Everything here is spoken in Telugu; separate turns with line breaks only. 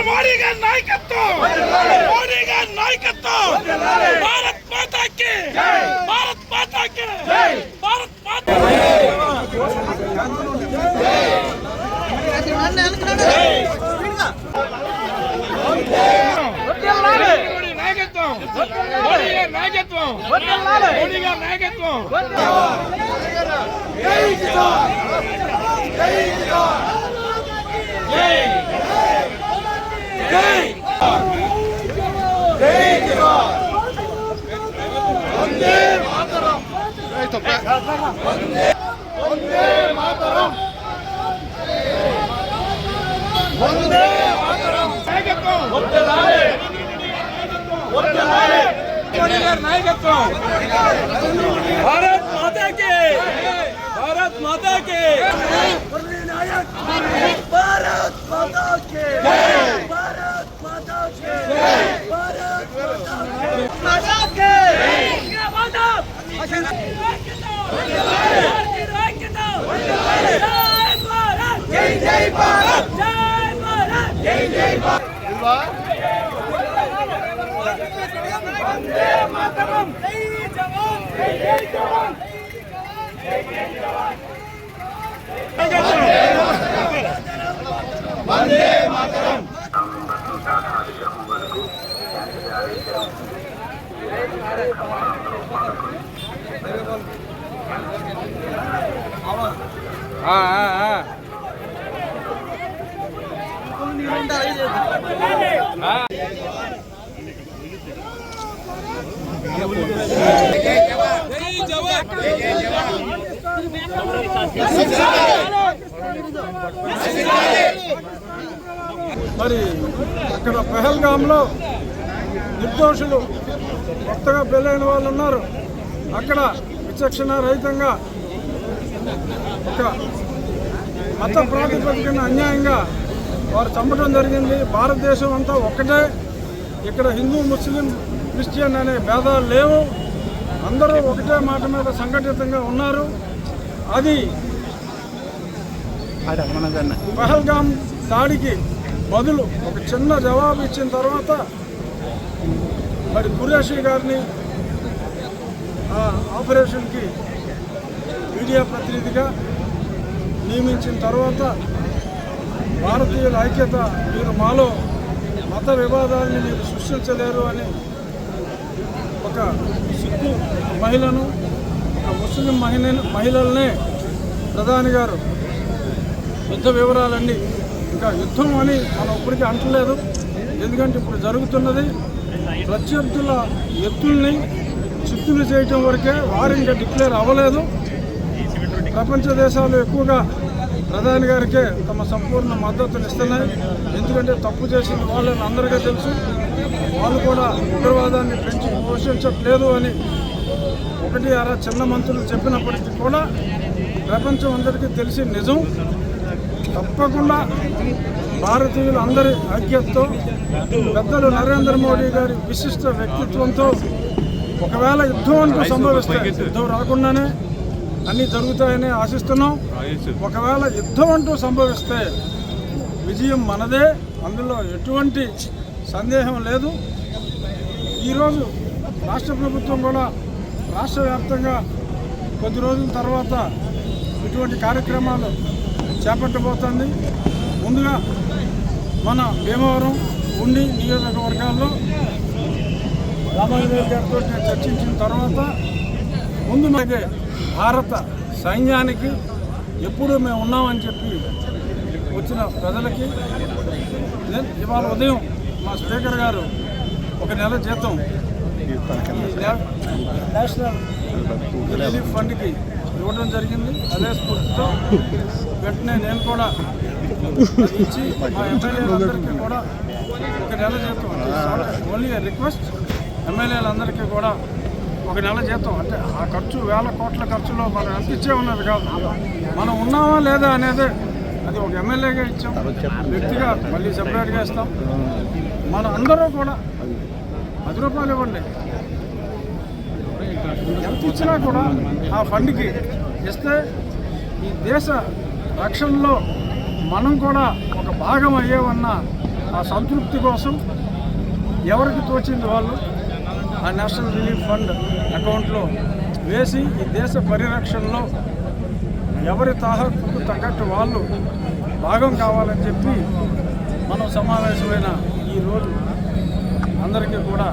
మోడీ గారి నాయకత్వం, మోడీ గారి నాయకత్వం, భారత్ మాతా కి, భారత్ మాతా కి, భారత్ మాతా నాయకత్వం, మోడీ గారి నాయకత్వం, మోడీ గారి నాయకత్వం. జై కిసాన్, జై కిసాన్, జై జై జై కిసాన్. వందే మాతరం, వందే వందే మాతరం, వందే మాతరం. నాయకత్వం వర్ధిల్లాలి, వర్ధిల్లాలి మోడీ గారి నాయకత్వం. భారత్ మాతా కి, భారత్ మాతా కి, భారత్ మాతా కి, భారత్ మాతా కి, భారత్ మాతా కి. జై జై భారత్, జై భారత్, జై జై భారత్. వందే మాతరం, జై జవాన్, జై జై జవాన్, జై జై జవాన్. వందే మాతరం.
మరి ఇక్కడ పహల్గామ్లో నిర్దోషులు కొత్తగా పెళ్ళైన వాళ్ళు ఉన్నారు. అక్కడ విచక్షణ రహితంగా ఒక మత ప్రాతిపదికన అన్యాయంగా వారు చంపడం జరిగింది. భారతదేశం అంతా ఒక్కటే, ఇక్కడ హిందూ ముస్లిం క్రిస్టియన్ అనే భేదాలు లేవు. అందరూ ఒకటే మాట మీద సంఘటితంగా ఉన్నారు. అది పహల్గామ్ దాడికి బదులు ఒక చిన్న జవాబు ఇచ్చిన తర్వాత మరి ఖురేషీ గారిని ఆ ఆపరేషన్కి మీడియా ప్రతినిధిగా నియమించిన తర్వాత భారతీయుల ఐక్యత, మీరు మాలో మత వివాదాలని మీరు సృష్టించలేరు అని ఒక సిక్కు మహిళను, ఒక ముస్లిం మహిళలనే ప్రధాని గారు యుద్ధ వివరాలన్నీ, ఇంకా యుద్ధం అని మనం ఇప్పటికీ అంటలేదు, ఎందుకంటే ఇప్పుడు జరుగుతున్నది ప్రత్యర్థుల ఎత్తుల్ని చిత్తులు చేయటం వరకే, వారు ఇంకా డిక్లేర్ అవ్వలేదు. ప్రపంచ దేశాలు ఎక్కువగా ప్రధాని గారికే తమ సంపూర్ణ మద్దతుని ఇస్తున్నాయి. ఎందుకంటే తప్పు చేసిన వాళ్ళని అందరికీ తెలుసు, వాళ్ళు కూడా ఉగ్రవాదాన్ని పెంచి పోషించట్లేదు అని ఒకటి అరా చిన్న మంత్రులు చెప్పినప్పటికీ కూడా ప్రపంచం అందరికీ తెలిసి నిజం. తప్పకుండా భారతీయులు అందరి ఐక్యతతో, పెద్దలు నరేంద్ర మోడీ గారి విశిష్ట వ్యక్తిత్వంతో ఒకవేళ యుద్ధం అంటూ సంభవిస్తే, యుద్ధం రాకుండానే అన్నీ జరుగుతాయని ఆశిస్తున్నాం. ఒకవేళ యుద్ధం అంటూ సంభవిస్తే విజయం మనదే, అందులో ఎటువంటి సందేహం లేదు. ఈరోజు రాష్ట్ర ప్రభుత్వం కూడా రాష్ట్ర వ్యాప్తంగా కొద్ది రోజుల తర్వాత ఇటువంటి కార్యక్రమాలు చేపట్టబోతోంది. ముందుగా మన భీమవరం, ఉండి నియోజకవర్గాల్లో రామాంజనేయులు గారితో చర్చించిన తర్వాత ముందు మనకి భారత సైన్యానికి ఎప్పుడూ మేము ఉన్నామని చెప్పి వచ్చిన ప్రజలకి ఇవాళ ఉదయం మా స్పీకర్ గారు ఒక నెల జీతం నేషనల్ రిలీఫ్ ఫండ్కి ఇవ్వడం జరిగింది. అదే స్ఫూర్తితో వెంటనే నేను కూడా ఇచ్చి మా ఎమ్మెల్యేలందరికీ కూడా ఒక నెల జీతం, ఓన్లీ రిక్వెస్ట్, ఎమ్మెల్యేలందరికీ కూడా ఒక నెల జీతం, అంటే ఆ ఖర్చు వేల కోట్ల ఖర్చులో మనం ఎంత ఇచ్చే ఉన్నది కాదు, మనం ఉన్నామా లేదా అనేది అది ఒక ఎమ్మెల్యేగా ఇచ్చాం, వ్యక్తిగా మళ్ళీ సెపరేట్గా ఇస్తాం. మన అందరూ కూడా రూపాయలు ఇవ్వండి, ఎంత ఇచ్చినా కూడా ఆ ఫండ్కి ఇస్తే ఈ దేశ రక్షణలో మనం కూడా ఒక భాగం అయ్యేవన్న ఆ సంతృప్తి కోసం ఎవరికి తోచింది వాళ్ళు ఆ నేషనల్ రిలీఫ్ ఫండ్ అకౌంట్లో వేసి ఈ దేశ పరిరక్షణలో ఎవరి తాహతుకు తగ్గట్టు వాళ్ళు భాగం కావాలని చెప్పి మనం సమావేశమైన ఈరోజు అందరికీ కూడా